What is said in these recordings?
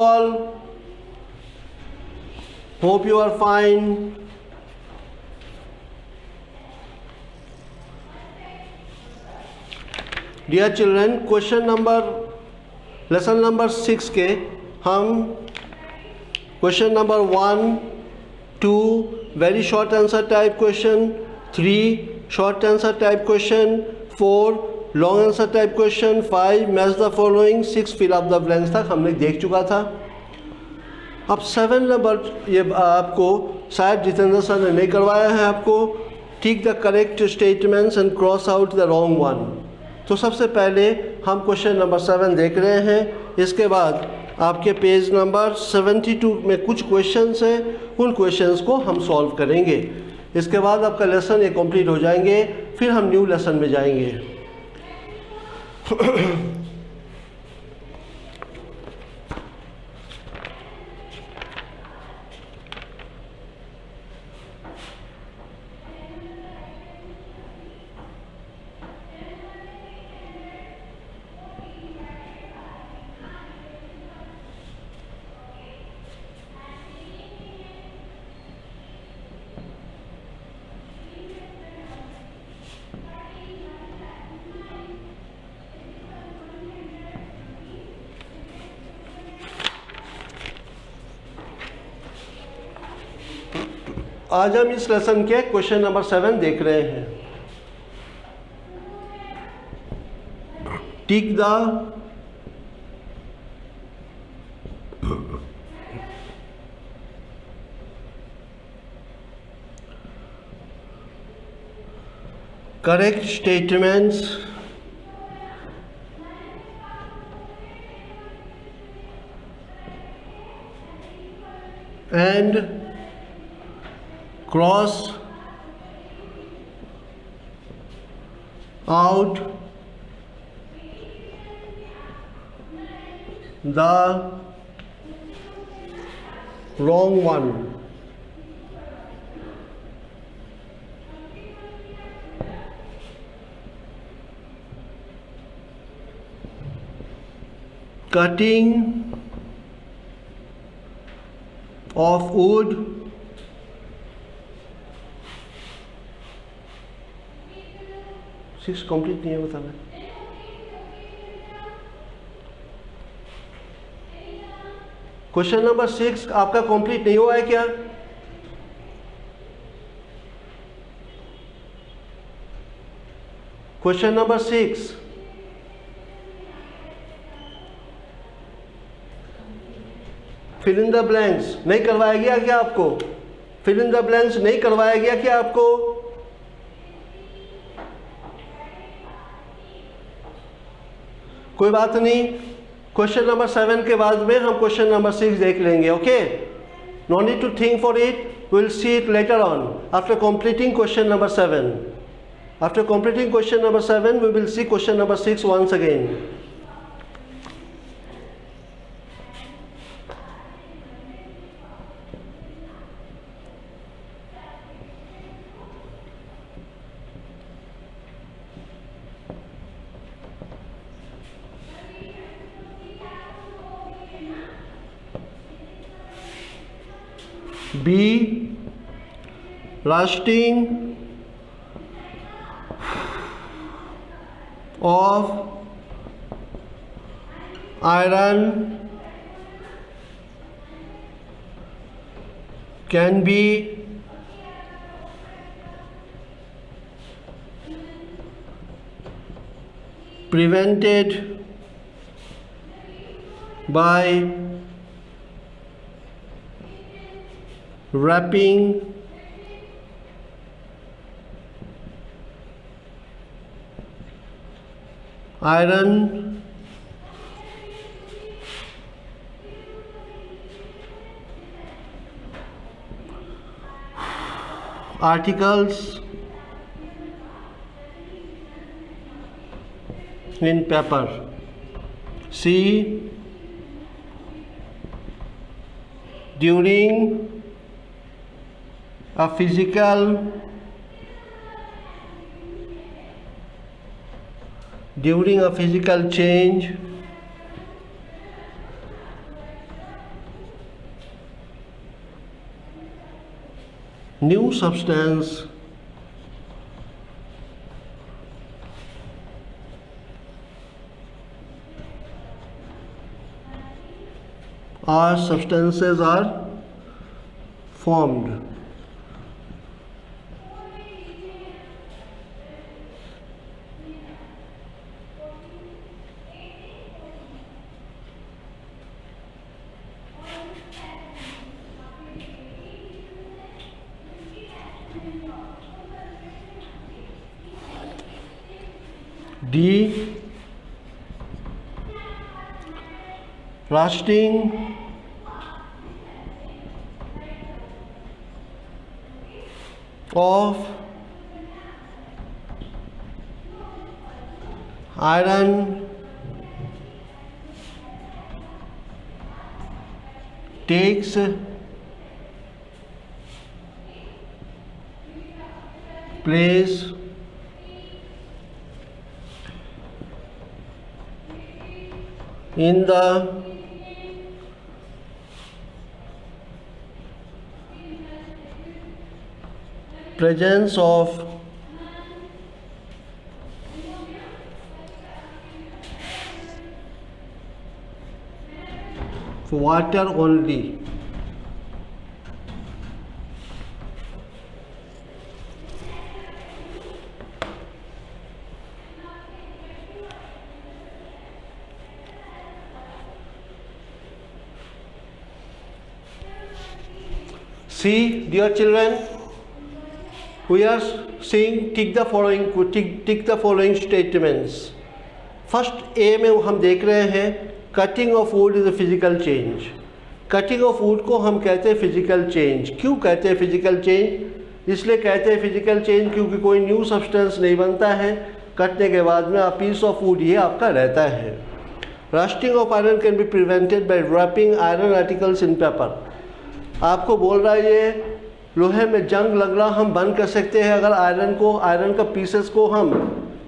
all, hope you are fine. Dear children, lesson number 6 के हम question number 1, 2 very short answer type question, 3 short answer type question, 4 long answer type question, 5 match the following, 6 fill up the blanks तक हमने देख चुका था। अब 7 number ये आपको शायद जितेंद्र सर ने नहीं करवाया है आपको, tick the correct statements and cross out the wrong one. तो सबसे पहले हम क्वेश्चन नंबर 7 देख रहे हैं। इसके बाद आपके पेज नंबर 72 में कुछ क्वेश्चंस हैं, उन क्वेश्चंस को हम सॉल्व करेंगे। इसके बाद आपका लेसन ये कंप्लीट हो जाएंगे, फिर हम न्यू लेसन में जाएंगे। आज हम इस लेसन के क्वेश्चन नंबर 7 देख रहे हैं। Tick the correct statements and cross out the wrong one. Cutting of wood complete नहीं है बताना। क्वेश्चन नंबर 6 आपका कंप्लीट नहीं हुआ है क्या? Question number 6 fill in the blanks नहीं करवाया गया क्या आपको? फिल इन द ब्लैंक्स नहीं करवाया गया क्या आपको? कोई बात नहीं, क्वेश्चन नंबर 7 के बाद में हम क्वेश्चन नंबर 6 देख लेंगे। Okay, no need to think for it, will see it later on after completing question number 7। After completing question number 7 we will see question number 6 once again. B, rusting of iron can be prevented by wrapping iron articles in paper. C, during a physical change new substance or substances are formed. D. Rusting of iron takes place in the presence of water only. See, dear children, we are seeing tick the following statements. First A में हम देख रहे हैं cutting of would is a physical change. Cutting of would को हम कहते हैं physical change. क्यों कहते हैं फिजिकल चेंज? इसलिए कहते हैं फिजिकल चेंज क्योंकि कोई न्यू सब्सटेंस नहीं बनता है. कटने के बाद में पीस ऑफ वुड ये आपका रहता है. Rusting of iron can be prevented by wrapping iron articles in paper. आपको बोल रहा है ये लोहे में जंग लग रहा हम बंद कर सकते हैं अगर आयरन का पीसेस को हम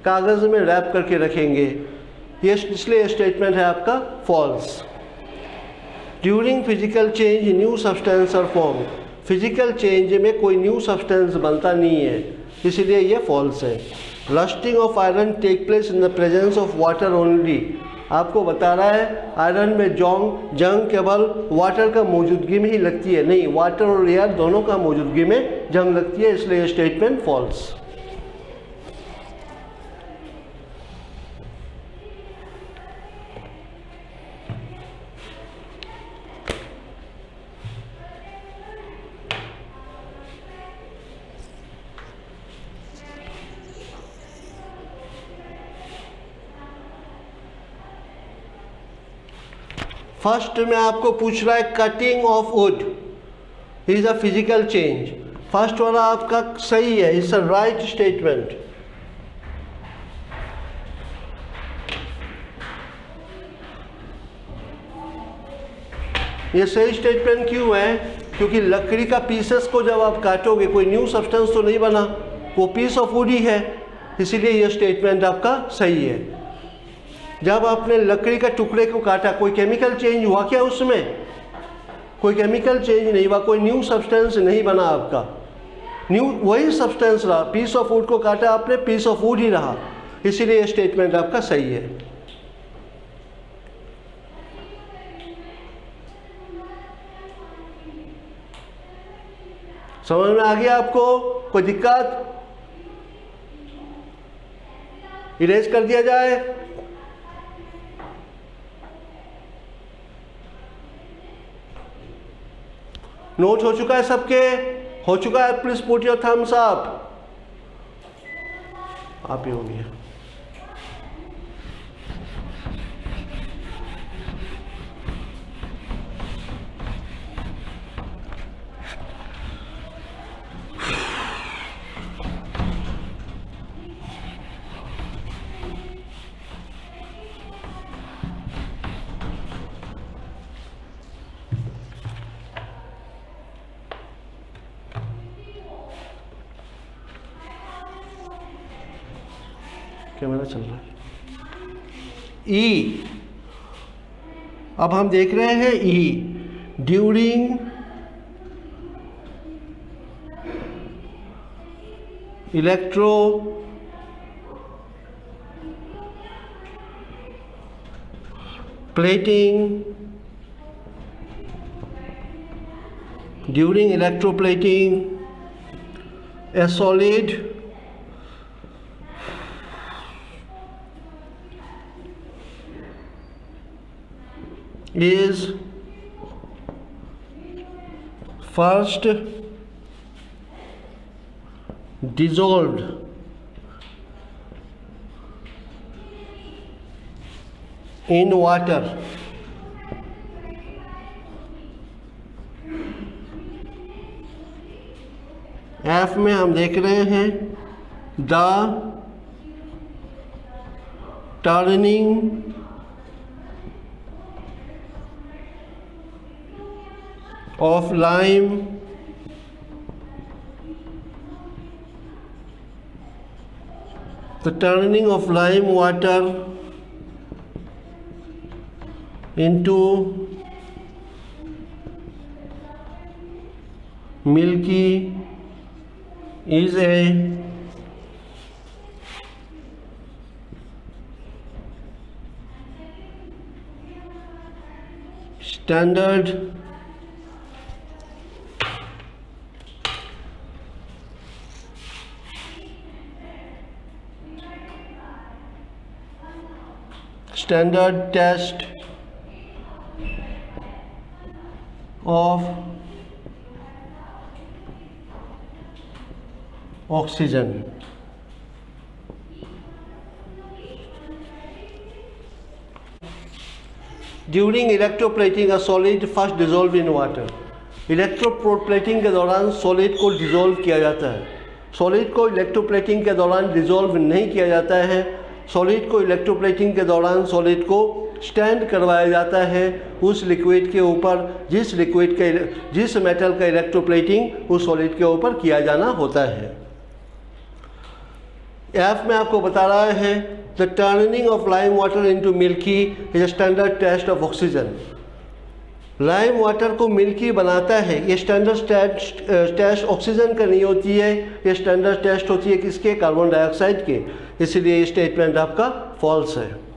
कागज़ में रैप करके रखेंगे. ये इसलिए स्टेटमेंट है आपका false. During physical change new substance are form. Physical change में कोई न्यू सब्सटेंस बनता नहीं है, इसलिए ये फॉल्स है. Rusting of iron take place in the presence of water only. आपको बता रहा है आयरन में जंग केवल वाटर का मौजूदगी में ही लगती है. नहीं, वाटर और एयर दोनों का मौजूदगी में जंग लगती है, इसलिए स्टेटमेंट फॉल्स. फर्स्ट में आपको पूछ रहा है cutting of would is a physical change. First वाला आपका सही है, इट्स अ राइट स्टेटमेंट. ये सही स्टेटमेंट क्यों है? क्योंकि लकड़ी का पीसेस को जब आप काटोगे कोई न्यू सब्सटेंस तो नहीं बना, वो पीस ऑफ वुड ही है, इसीलिए ये स्टेटमेंट आपका सही है. जब आपने लकड़ी का टुकड़े को काटा कोई केमिकल चेंज हुआ क्या? उसमें कोई केमिकल चेंज नहीं हुआ, कोई न्यू सब्सटेंस नहीं बना आपका. न्यू वही सब्सटेंस रहा. पीस ऑफ वुड को काटा आपने, पीस ऑफ वुड ही रहा, इसीलिए ये स्टेटमेंट आपका सही है. समझ में आ गया आपको? कोई दिक्कत? इरेज कर दिया जाए. नोट हो चुका है सबके? हो चुका है? Please put your thumbs up. आप ही हो गया. कैमरा चल रहा है. ई. अब हम देख रहे हैं E. During electroplating. During electroplating, a solid is first dissolved in water. F में हम देख रहे हैं the turning of lime the turning of lime water into milky is a standard test of oxygen. During electroplating, a solid first dissolved in water. Electroplating के दौरान solid को dissolve किया जाता है. सॉलिड को इलेक्ट्रोप्लेटिंग के दौरान डिसॉल्व नहीं किया जाता है. सॉलिड को इलेक्ट्रोप्लेटिंग के दौरान सॉलिड को स्टैंड करवाया जाता है उस लिक्विड के ऊपर जिस मेटल का इलेक्ट्रोप्लेटिंग उस सॉलिड के ऊपर किया जाना होता है. एफ में आपको बता रहा है the turning of lime water into milky is a standard test of oxygen. Lime water को मिल्की बनाता है. ये स्टैंडर्ड टेस्ट ऑक्सीजन का नहीं होती है, ये स्टैंडर्ड टेस्ट होती है किसके? कार्बन डाइऑक्साइड के. इसलिए ये स्टेटमेंट आपका फॉल्स है.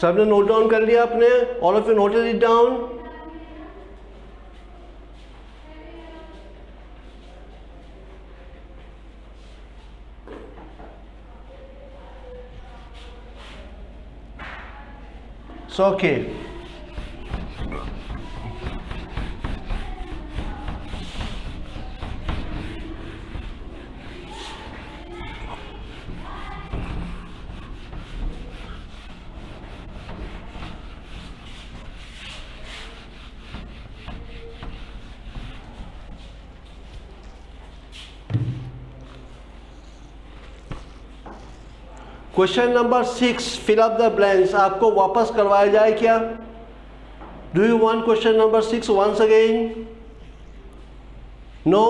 सबने नोट डाउन कर लिया आपने? All of you noted it down? So okay. Question number 6 fill up the blanks आपको वापस करवाया जाए क्या? Do you want question number 6 once again? No.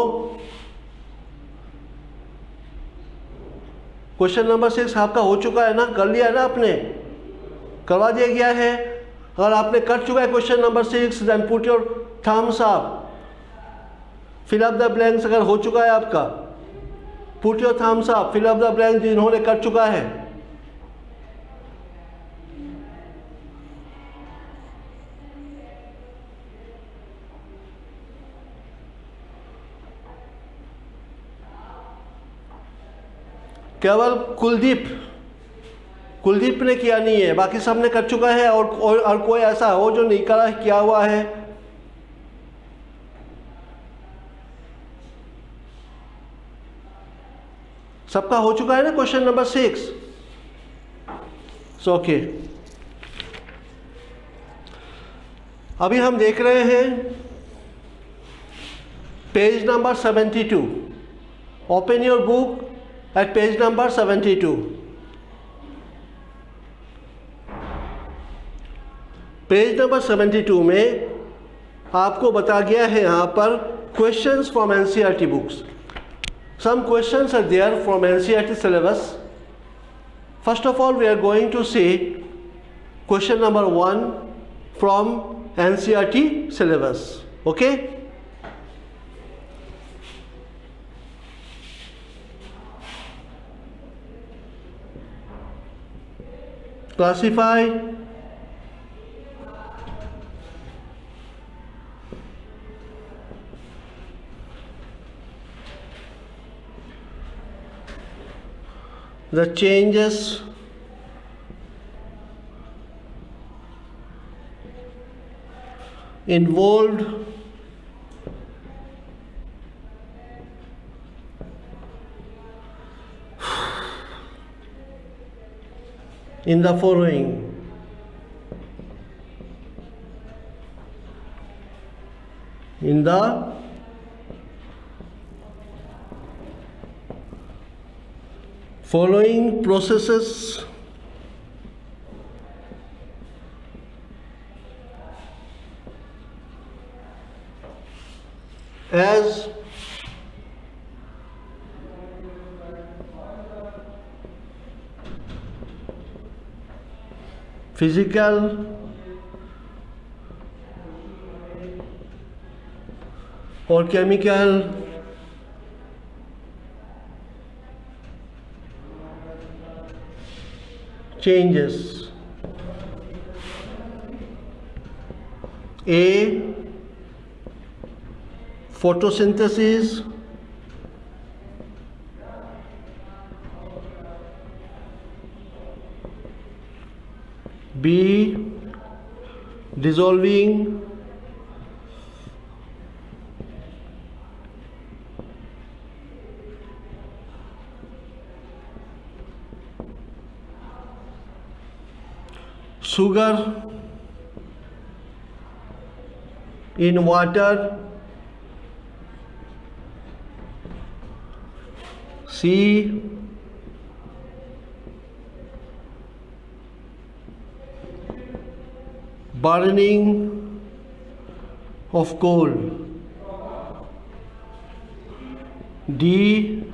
Question number 6 आपका हो चुका है ना? कर लिया है ना आपने? करवा दिया गया है. अगर आपने कर चुका है question number 6 then put your thumbs up. Fill up the blanks अगर हो चुका है आपका, put your thumbs up. Fill up the blanks जिन्होंने कर चुका है. केवल कुलदीप ने किया नहीं है, बाकी सब ने कर चुका है. और कोई ऐसा हो जो नहीं करा किया हुआ है? सबका हो चुका है ना क्वेश्चन नंबर 6? So okay. अभी हम देख रहे हैं page number 72. Open your book at page number 72. Page number 72 में आपको बता गया है यहाँ पर questions from NCERT books. Some questions are there from NCERT syllabus. First of all, we are going to see question number 1 from NCERT syllabus. Okay? Classify the changes involved in the following. In the following processes as physical, or chemical, changes. A. Photosynthesis. B. Dissolving. Sugar in water. C. Burning of coal. D.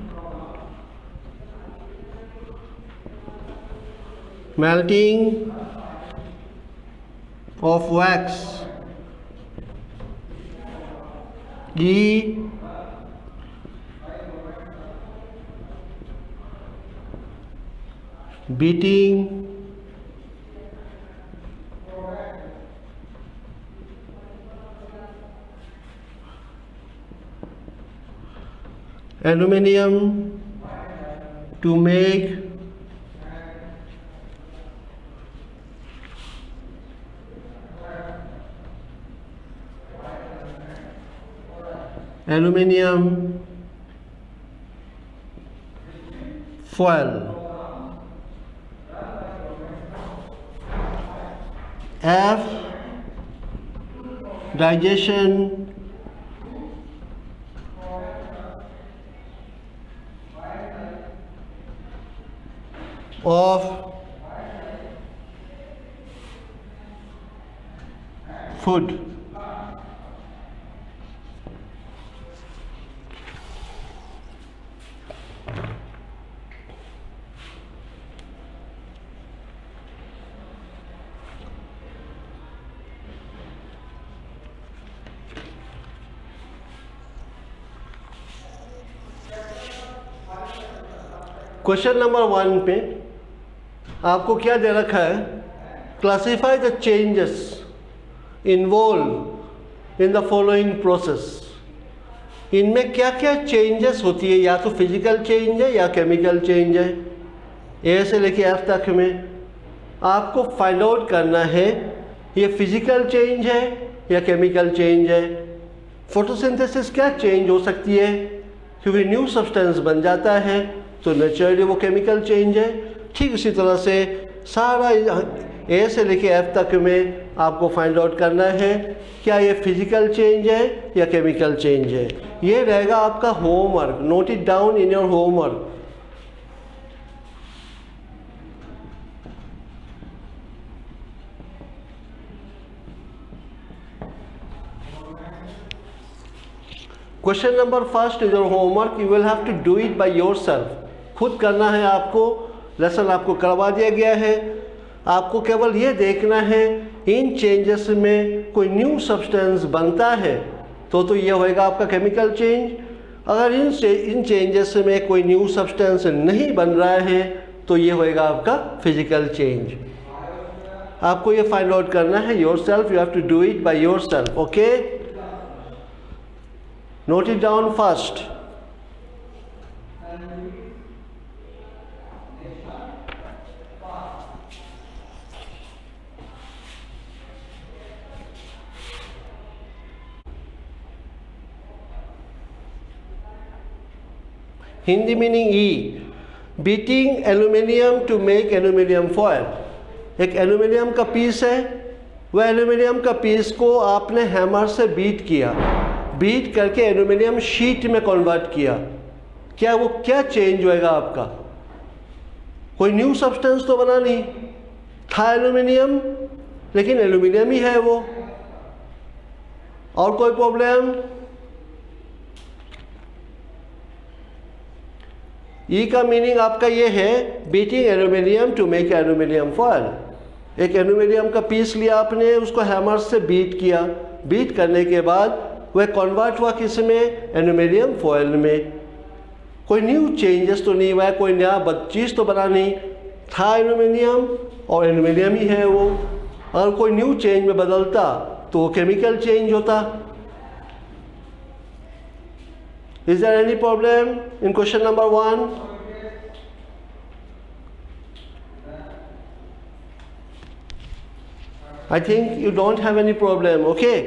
Melting of wax. E. Beating aluminium to make aluminium foil. F. Digestion of food. Question number 1 पे आपको क्या दे रखा है? Classify the changes involve in the following process. इनमें क्या क्या changes होती है? या तो फिजिकल चेंज है या केमिकल चेंज है. ए से लेके एफ तक में आपको फाइंड आउट करना है ये फिजिकल चेंज है या केमिकल चेंज है. फोटोसिंथेसिस क्या चेंज हो सकती है? क्योंकि न्यू सब्सटेंस बन जाता है तो नेचुरली वो केमिकल चेंज है. ठीक उसी तरह से सारा ए से लेके एफ तक में आपको फाइंड आउट करना है क्या ये फिजिकल चेंज है या केमिकल चेंज है. ये रहेगा आपका homework. Note it down in your homework. Question number first is your homework, you will have to do it by yourself. खुद करना है आपको, लेसन आपको करवा दिया गया है, आपको केवल ये देखना है इन चेंजेस में कोई न्यू सब्सटेंस बनता है तो ये होएगा आपका केमिकल चेंज। अगर इन चेंजेस में कोई न्यू सब्सटेंस नहीं बन रहा है तो ये होएगा आपका फिजिकल चेंज। आपको ये फाइंड आउट करना है yourself, you have to do it by yourself, okay. Note it down first. Hindi meaning E, beating aluminium to make aluminium foil. एक एल्यूमिनियम का पीस है, वह एल्यूमिनियम का पीस को आपने हैमर से बीट किया, बीट करके एल्यूमिनियम शीट में कन्वर्ट किया। क्या चेंज होएगा आपका? कोई न्यू सब्सटेंस तो बना नहीं, था एल्यूमिनियम लेकिन एल्यूमिनियम ही है वो। और कोई प्रॉब्लम? ई का मीनिंग आपका ये है, beating aluminium to make aluminium foil. एक एल्यूमिनियम का पीस लिया आपने, उसको हैमर से बीट किया, बीट करने के बाद वह कन्वर्ट हुआ किस में? एल्यूमिनियम फॉयल में। कोई न्यू चेंजेस तो नहीं हुआ है, कोई नया चीज़ तो बना नहीं, था एल्यूमिनियम और एल्यूमिनियम ही है वो। अगर कोई न्यू चेंज में बदलता तो वो केमिकल चेंज होता। Is there any problem in question number 1? I think you don't have any problem, okay?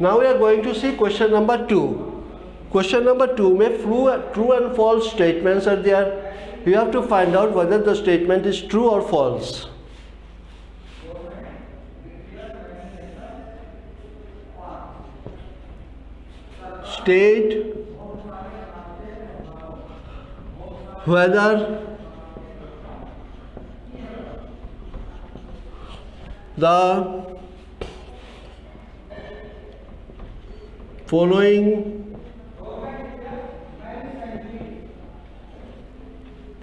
Now we are going to see question number 2. Question number 2 में true and false statements are there. You have to find out whether the statement is true or false. State whether the following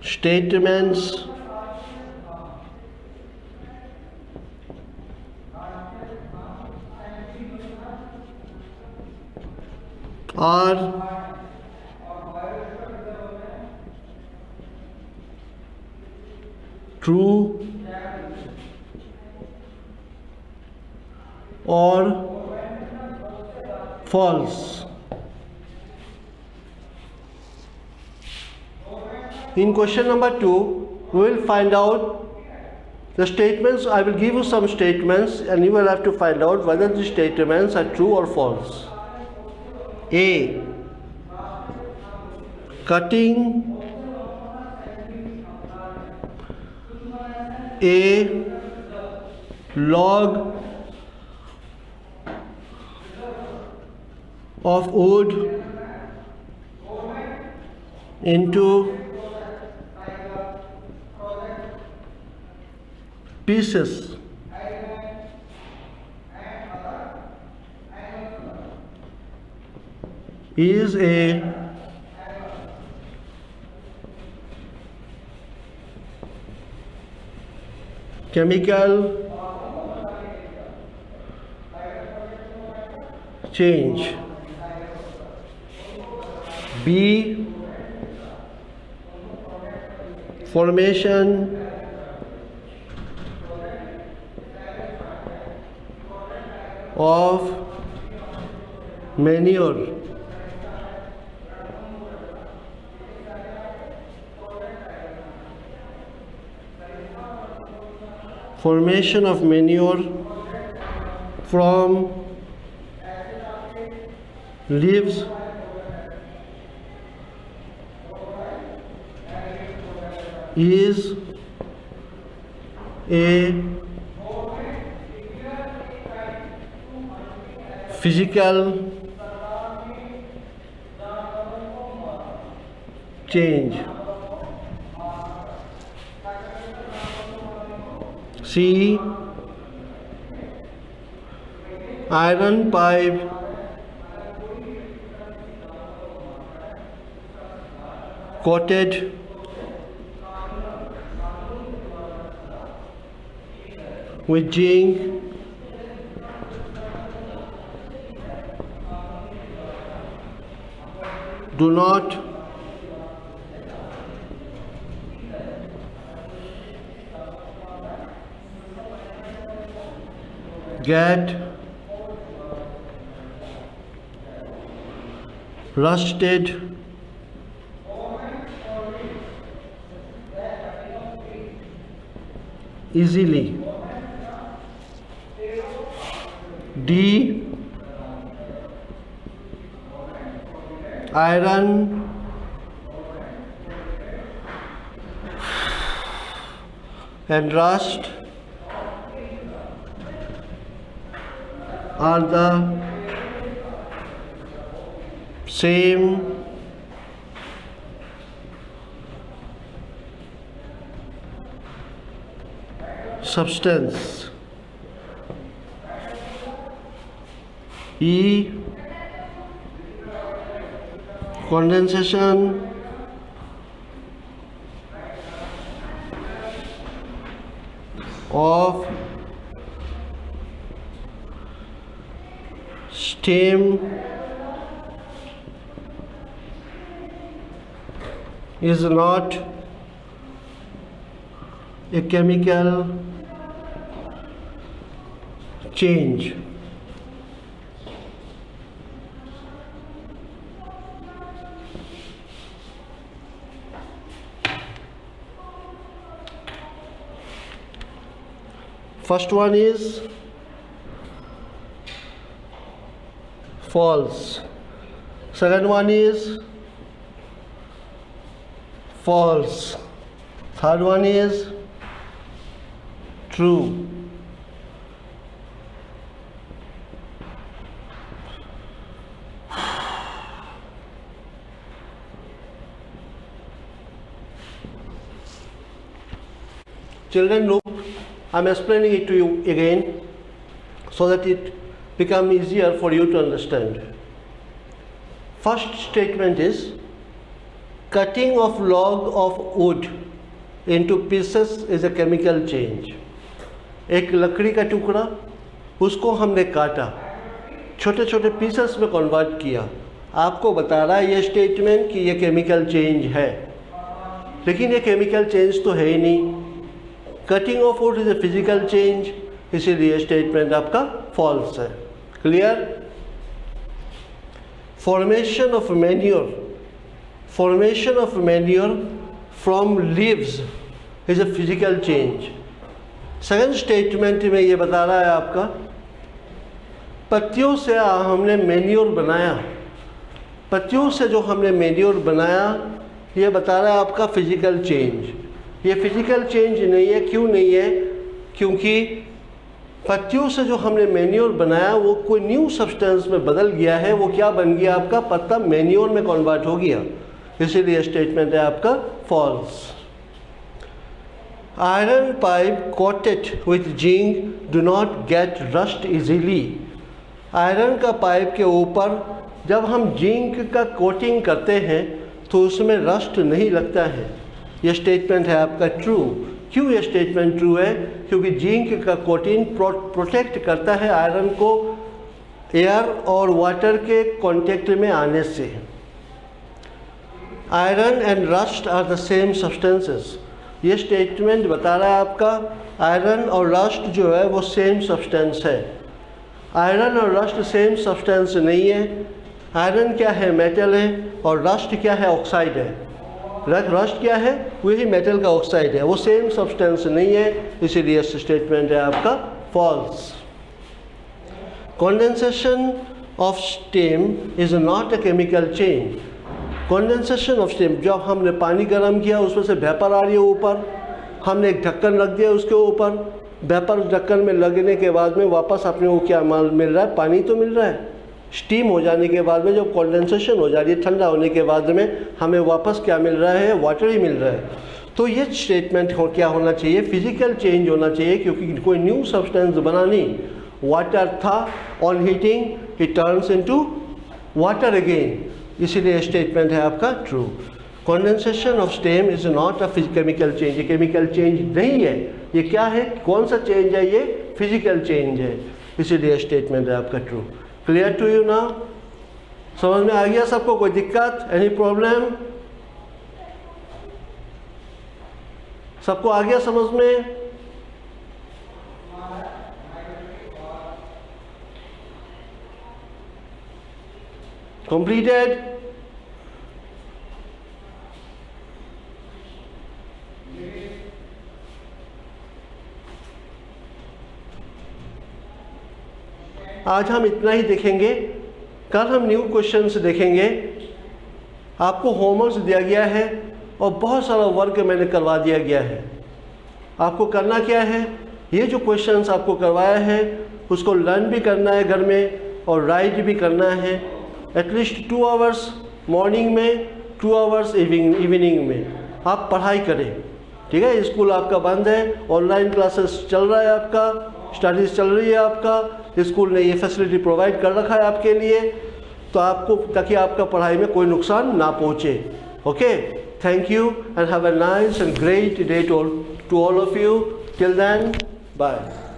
statements are true or false. In question number 2, we will find out the statements. I will give you some statements and you will have to find out whether the statements are true or false. A. Cutting a log of wood into pieces is a chemical change. B. Formation of manure. Formation of manure from leaves is a physical change. C. Iron pipe coated with zinc do not get rusted easily. D. Iron and rust are the same substance. E. Condensation of steam is not a chemical change. First one is false. Second one is false. Third one is true. Children, look, I'm explaining it to you again so that it becomes easier for you to understand. First statement is cutting of log of wood into pieces is a chemical change. एक लकड़ी का टुकड़ा उसको हमने काटा, छोटे छोटे pieces में कन्वर्ट किया. आपको बता रहा है ये स्टेटमेंट कि ये केमिकल चेंज है, लेकिन ये केमिकल चेंज तो है ही नहीं. Cutting of would is a physical change, इसीलिए स्टेटमेंट आपका फॉल्स है. Clear? Formation of manure from leaves is a physical change. Second statement में ये बता रहा है आपका पत्तियों से हमने मैन्योर बनाया, पत्तियों से जो हमने मैन्योर बनाया ये बता रहा है आपका फिजिकल चेंज. ये फिजिकल चेंज नहीं है. क्यों नहीं है? क्योंकि पत्तियों से जो हमने मैन्योर बनाया वो कोई न्यू सब्सटेंस में बदल गया है. वो क्या बन गया? आपका पत्ता मैन्योर में कन्वर्ट हो गया, इसीलिए स्टेटमेंट है आपका false. Iron pipe coated with zinc do not get rust easily. Iron का पाइप के ऊपर जब हम जिंक का कोटिंग करते हैं तो उसमें रस्ट नहीं लगता है. ये स्टेटमेंट है आपका ट्रू. क्यों ये स्टेटमेंट ट्रू है? क्योंकि जिंक का कोटिंग प्रोटेक्ट करता है आयरन को एयर और वाटर के कांटेक्ट में आने से. Iron and rust are the same substances. ये स्टेटमेंट बता रहा है आपका आयरन और रस्ट जो है वो सेम सब्सटेंस है. आयरन और रस्ट सेम सब्सटेंस नहीं है. आयरन क्या है? मेटल है. और रस्ट क्या है? ऑक्साइड है. रस्ट क्या है? वही मेटल का ऑक्साइड है. वो सेम सब्सटेंस नहीं है, इसीलिए स्टेटमेंट है आपका false. Condensation of steam is not a chemical change. Condensation of steam, जब हमने पानी गर्म किया उसमें से वेपर आ रही है ऊपर, हमने एक ढक्कन रख दिया उसके ऊपर, वेपर ढक्कन में लगने के बाद में वापस अपने को क्या माल मिल रहा है, पानी तो मिल रहा है। स्टीम हो जाने के बाद में जब कंडेंसेशन हो जा रही है, ठंडा होने के बाद में हमें वापस क्या मिल रहा है, वाटर ही मिल रहा है। तो ये स्टेटमेंट क्या होना चाहिए, फिजिकल चेंज होना चाहिए, क्योंकि कोई न्यू सब्सटेंस बना नहीं। वाटर था, on heating it turns into water again, इसीलिए स्टेटमेंट है आपका true. Condensation of steam is not a chemical change, ये केमिकल चेंज नहीं है। ये क्या है, कौन सा चेंज है, ये फिजिकल चेंज है, इसीलिए स्टेटमेंट है आपका true. Clear to you now? समझ में आ गया सबको? कोई दिक्कत, एनी प्रॉब्लम? सबको आ गया समझ में? कंप्लीटेड? आज हम इतना ही देखेंगे, कल हम न्यू क्वेश्चंस देखेंगे। आपको होमवर्क दिया गया है और बहुत सारा वर्क मैंने करवा दिया गया है। आपको करना क्या है, ये जो क्वेश्चंस आपको करवाया है उसको लर्न भी करना है घर में और राइट भी करना है। एटलीस्ट 2 आवर्स मॉर्निंग में, 2 आवर्स इवनिंग में आप पढ़ाई करें, ठीक है। स्कूल आपका बंद है, ऑनलाइन क्लासेस चल रहा है, आपका स्टडीज़ चल रही है, आपका स्कूल ने ये फैसिलिटी प्रोवाइड कर रखा है आपके लिए, तो आपको, ताकि आपका पढ़ाई में कोई नुकसान ना पहुँचे। Okay, thank you and have a nice and great day to all of you. Till then, bye.